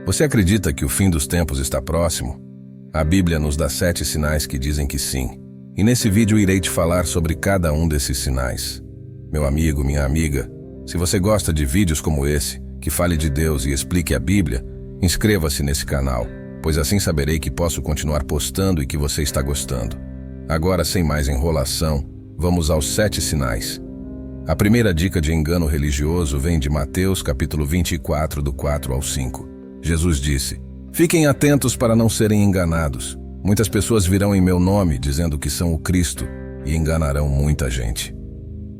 Você acredita que o fim dos tempos está próximo? A Bíblia nos dá 7 sinais que dizem que sim. E nesse vídeo irei te falar sobre cada um desses sinais. Meu amigo, minha amiga, se você gosta de vídeos como esse, que fale de Deus e explique a Bíblia, inscreva-se nesse canal, pois assim saberei que posso continuar postando e que você está gostando. Agora, sem mais enrolação, vamos aos 7 sinais. A primeira dica de engano religioso vem de Mateus capítulo 24, do 4 ao 5. Jesus disse: "Fiquem atentos para não serem enganados. Muitas pessoas virão em meu nome dizendo que são o Cristo e enganarão muita gente."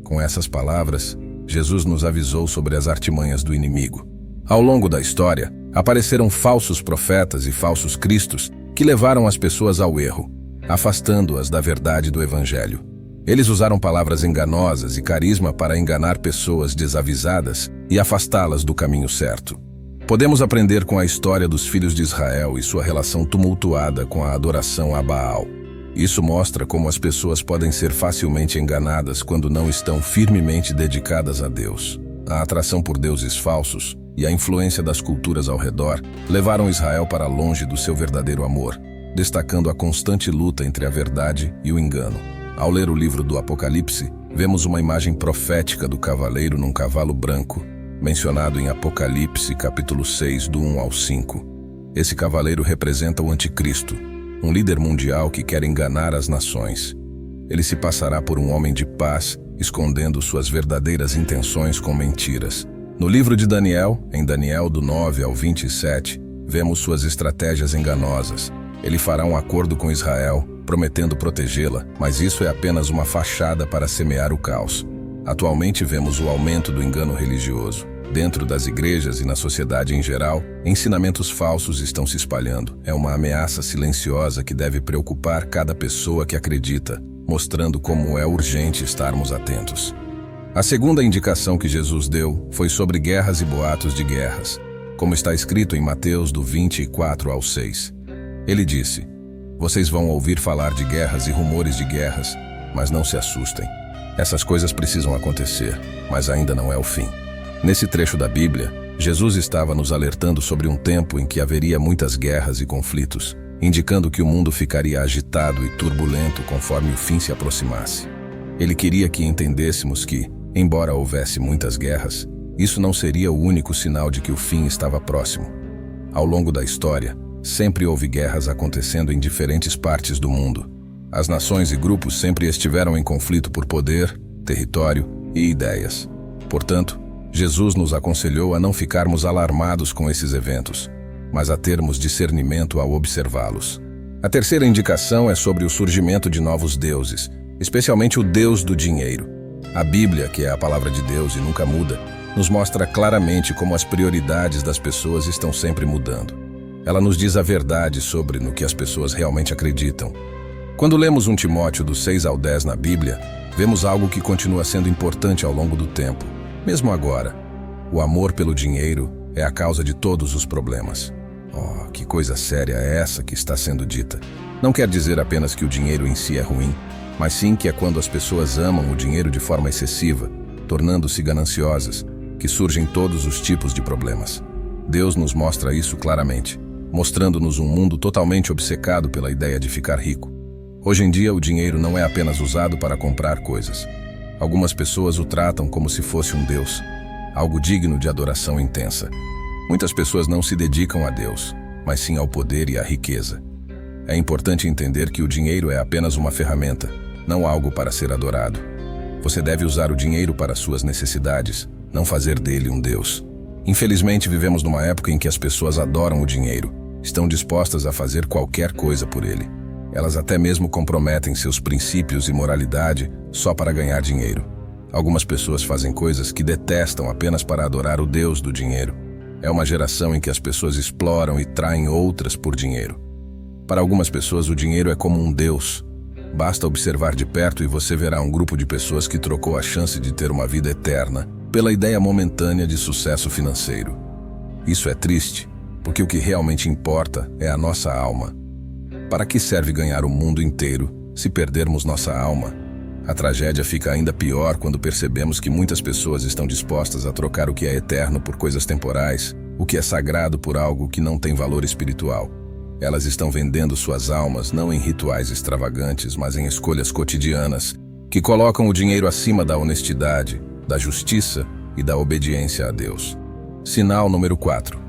Com essas palavras, Jesus nos avisou sobre as artimanhas do inimigo. Ao longo da história, apareceram falsos profetas e falsos cristos que levaram as pessoas ao erro, afastando-as da verdade do Evangelho. Eles usaram palavras enganosas e carisma para enganar pessoas desavisadas e afastá-las do caminho certo. Podemos aprender com a história dos filhos de Israel e sua relação tumultuada com a adoração a Baal. Isso mostra como as pessoas podem ser facilmente enganadas quando não estão firmemente dedicadas a Deus. A atração por deuses falsos e a influência das culturas ao redor levaram Israel para longe do seu verdadeiro amor, destacando a constante luta entre a verdade e o engano. Ao ler o livro do Apocalipse, vemos uma imagem profética do cavaleiro num cavalo branco, mencionado em Apocalipse capítulo 6, do 1 ao 5. Esse cavaleiro representa o Anticristo, um líder mundial que quer enganar as nações. Ele se passará por um homem de paz, escondendo suas verdadeiras intenções com mentiras. No livro de Daniel, em Daniel do 9 ao 27, vemos suas estratégias enganosas. Ele fará um acordo com Israel, prometendo protegê-la, mas isso é apenas uma fachada para semear o caos. Atualmente vemos o aumento do engano religioso. Dentro das igrejas e na sociedade em geral, ensinamentos falsos estão se espalhando. É uma ameaça silenciosa que deve preocupar cada pessoa que acredita, mostrando como é urgente estarmos atentos. A segunda indicação que Jesus deu foi sobre guerras e boatos de guerras, como está escrito em Mateus do 24 ao 6. Ele disse: "Vocês vão ouvir falar de guerras e rumores de guerras, mas não se assustem. Essas coisas precisam acontecer, mas ainda não é o fim." Nesse trecho da Bíblia, Jesus estava nos alertando sobre um tempo em que haveria muitas guerras e conflitos, indicando que o mundo ficaria agitado e turbulento conforme o fim se aproximasse. Ele queria que entendêssemos que, embora houvesse muitas guerras, isso não seria o único sinal de que o fim estava próximo. Ao longo da história, sempre houve guerras acontecendo em diferentes partes do mundo. As nações e grupos sempre estiveram em conflito por poder, território e ideias. Portanto, Jesus nos aconselhou a não ficarmos alarmados com esses eventos, mas a termos discernimento ao observá-los. A terceira indicação é sobre o surgimento de novos deuses, especialmente o Deus do dinheiro. A Bíblia, que é a palavra de Deus e nunca muda, nos mostra claramente como as prioridades das pessoas estão sempre mudando. Ela nos diz a verdade sobre no que as pessoas realmente acreditam. Quando lemos 1 Timóteo do 6 ao 10 na Bíblia, vemos algo que continua sendo importante ao longo do tempo, mesmo agora. O amor pelo dinheiro é a causa de todos os problemas. Oh, que coisa séria é essa que está sendo dita. Não quer dizer apenas que o dinheiro em si é ruim, mas sim que é quando as pessoas amam o dinheiro de forma excessiva, tornando-se gananciosas, que surgem todos os tipos de problemas. Deus nos mostra isso claramente, mostrando-nos um mundo totalmente obcecado pela ideia de ficar rico. Hoje em dia, o dinheiro não é apenas usado para comprar coisas. Algumas pessoas o tratam como se fosse um Deus, algo digno de adoração intensa. Muitas pessoas não se dedicam a Deus, mas sim ao poder e à riqueza. É importante entender que o dinheiro é apenas uma ferramenta, não algo para ser adorado. Você deve usar o dinheiro para suas necessidades, não fazer dele um Deus. Infelizmente, vivemos numa época em que as pessoas adoram o dinheiro, estão dispostas a fazer qualquer coisa por ele. Elas até mesmo comprometem seus princípios e moralidade só para ganhar dinheiro. Algumas pessoas fazem coisas que detestam apenas para adorar o Deus do dinheiro. É uma geração em que as pessoas exploram e traem outras por dinheiro. Para algumas pessoas, o dinheiro é como um Deus. Basta observar de perto e você verá um grupo de pessoas que trocou a chance de ter uma vida eterna pela ideia momentânea de sucesso financeiro. Isso é triste, porque o que realmente importa é a nossa alma. Para que serve ganhar o mundo inteiro se perdermos nossa alma? A tragédia fica ainda pior quando percebemos que muitas pessoas estão dispostas a trocar o que é eterno por coisas temporais, o que é sagrado por algo que não tem valor espiritual. Elas estão vendendo suas almas não em rituais extravagantes, mas em escolhas cotidianas, que colocam o dinheiro acima da honestidade, da justiça e da obediência a Deus. Sinal número 4.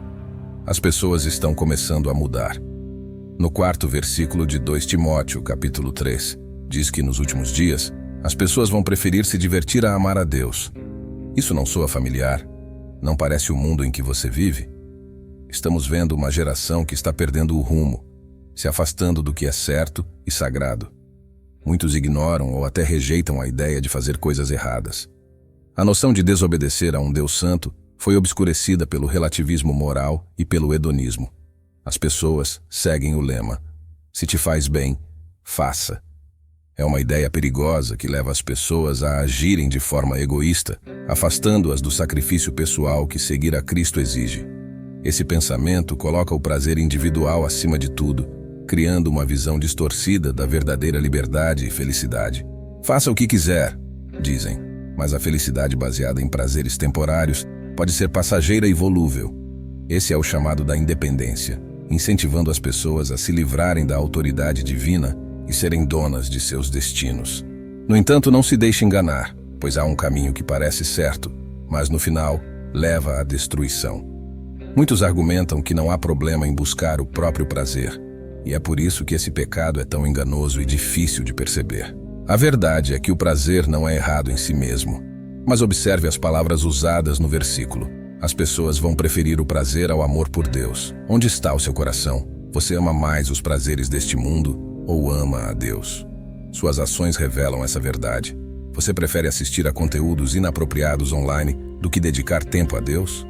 As pessoas estão começando a mudar. No 4º versículo de 2 Timóteo, capítulo 3, diz que nos últimos dias, as pessoas vão preferir se divertir a amar a Deus. Isso não soa familiar? Não parece o mundo em que você vive? Estamos vendo uma geração que está perdendo o rumo, se afastando do que é certo e sagrado. Muitos ignoram ou até rejeitam a ideia de fazer coisas erradas. A noção de desobedecer a um Deus santo foi obscurecida pelo relativismo moral e pelo hedonismo. As pessoas seguem o lema: se te faz bem, faça. É uma ideia perigosa que leva as pessoas a agirem de forma egoísta, afastando-as do sacrifício pessoal que seguir a Cristo exige. Esse pensamento coloca o prazer individual acima de tudo, criando uma visão distorcida da verdadeira liberdade e felicidade. Faça o que quiser, dizem, mas a felicidade baseada em prazeres temporários pode ser passageira e volúvel. Esse é o chamado da independência, incentivando as pessoas a se livrarem da autoridade divina e serem donas de seus destinos. No entanto, não se deixe enganar, pois há um caminho que parece certo, mas no final leva à destruição. Muitos argumentam que não há problema em buscar o próprio prazer, e é por isso que esse pecado é tão enganoso e difícil de perceber. A verdade é que o prazer não é errado em si mesmo, mas observe as palavras usadas no versículo. As pessoas vão preferir o prazer ao amor por Deus. Onde está o seu coração? Você ama mais os prazeres deste mundo ou ama a Deus? Suas ações revelam essa verdade. Você prefere assistir a conteúdos inapropriados online do que dedicar tempo a Deus?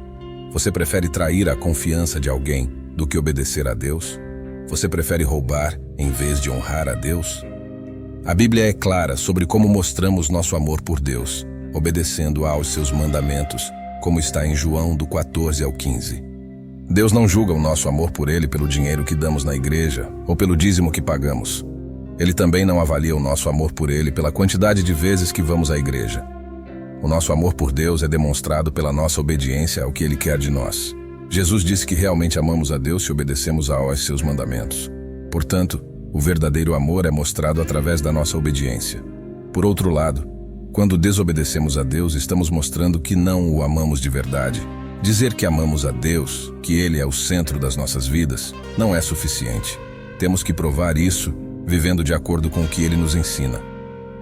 Você prefere trair a confiança de alguém do que obedecer a Deus? Você prefere roubar em vez de honrar a Deus? A Bíblia é clara sobre como mostramos nosso amor por Deus, obedecendo aos seus mandamentos, como está em João do 14 ao 15. Deus não julga o nosso amor por Ele pelo dinheiro que damos na igreja ou pelo dízimo que pagamos. Ele também não avalia o nosso amor por Ele pela quantidade de vezes que vamos à igreja. O nosso amor por Deus é demonstrado pela nossa obediência ao que Ele quer de nós. Jesus disse que realmente amamos a Deus se obedecemos aos seus mandamentos. Portanto, o verdadeiro amor é mostrado através da nossa obediência. Por outro lado, quando desobedecemos a Deus, estamos mostrando que não o amamos de verdade. Dizer que amamos a Deus, que Ele é o centro das nossas vidas, não é suficiente. Temos que provar isso vivendo de acordo com o que Ele nos ensina.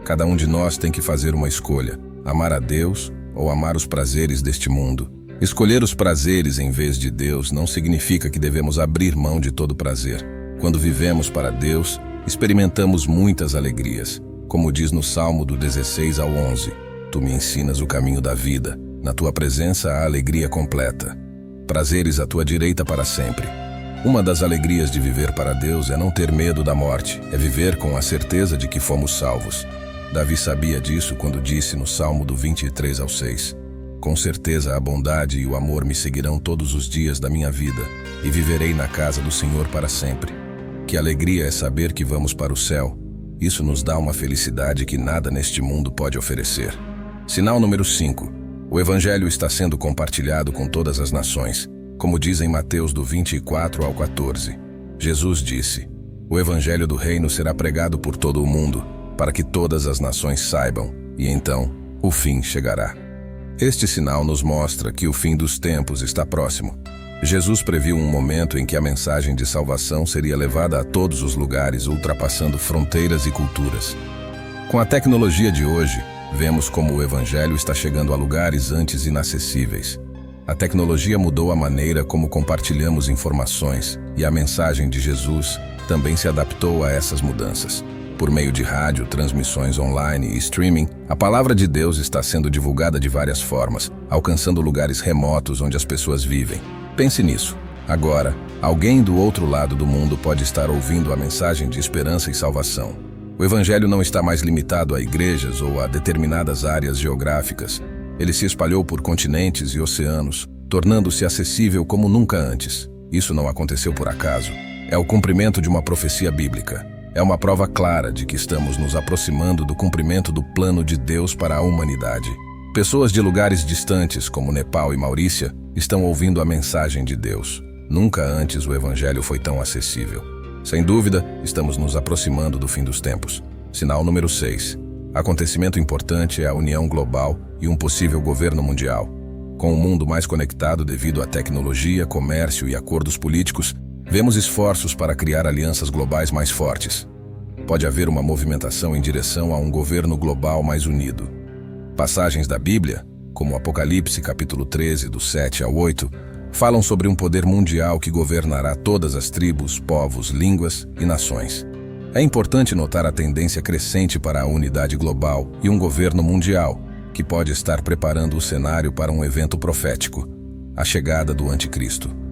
Cada um de nós tem que fazer uma escolha: amar a Deus ou amar os prazeres deste mundo. Escolher os prazeres em vez de Deus não significa que devemos abrir mão de todo prazer. Quando vivemos para Deus, experimentamos muitas alegrias. Como diz no Salmo do 16 ao 11, Tu me ensinas o caminho da vida, na Tua presença há alegria completa. Prazeres à Tua direita para sempre. Uma das alegrias de viver para Deus é não ter medo da morte, é viver com a certeza de que fomos salvos. Davi sabia disso quando disse no Salmo do 23 ao 6, Com certeza a bondade e o amor me seguirão todos os dias da minha vida, e viverei na casa do Senhor para sempre. Que alegria é saber que vamos para o céu. Isso nos dá uma felicidade que nada neste mundo pode oferecer. Sinal número 5. O Evangelho está sendo compartilhado com todas as nações, como diz em Mateus do 24 ao 14. Jesus disse, O Evangelho do Reino será pregado por todo o mundo, para que todas as nações saibam, e então o fim chegará. Este sinal nos mostra que o fim dos tempos está próximo. Jesus previu um momento em que a mensagem de salvação seria levada a todos os lugares, ultrapassando fronteiras e culturas. Com a tecnologia de hoje, vemos como o Evangelho está chegando a lugares antes inacessíveis. A tecnologia mudou a maneira como compartilhamos informações, e a mensagem de Jesus também se adaptou a essas mudanças. Por meio de rádio, transmissões online e streaming, a palavra de Deus está sendo divulgada de várias formas, alcançando lugares remotos onde as pessoas vivem. Pense nisso. Agora, alguém do outro lado do mundo pode estar ouvindo a mensagem de esperança e salvação. O Evangelho não está mais limitado a igrejas ou a determinadas áreas geográficas. Ele se espalhou por continentes e oceanos, tornando-se acessível como nunca antes. Isso não aconteceu por acaso. É o cumprimento de uma profecia bíblica. É uma prova clara de que estamos nos aproximando do cumprimento do plano de Deus para a humanidade. Pessoas de lugares distantes, como Nepal e Maurícia, estão ouvindo a mensagem de Deus. Nunca antes o Evangelho foi tão acessível. Sem dúvida, estamos nos aproximando do fim dos tempos. Sinal número 6. Acontecimento importante é a união global e um possível governo mundial. Com o mundo mais conectado devido à tecnologia, comércio e acordos políticos, vemos esforços para criar alianças globais mais fortes. Pode haver uma movimentação em direção a um governo global mais unido. Passagens da Bíblia, como Apocalipse capítulo 13, do 7 ao 8, falam sobre um poder mundial que governará todas as tribos, povos, línguas e nações. É importante notar a tendência crescente para a unidade global e um governo mundial, que pode estar preparando o cenário para um evento profético, a chegada do Anticristo.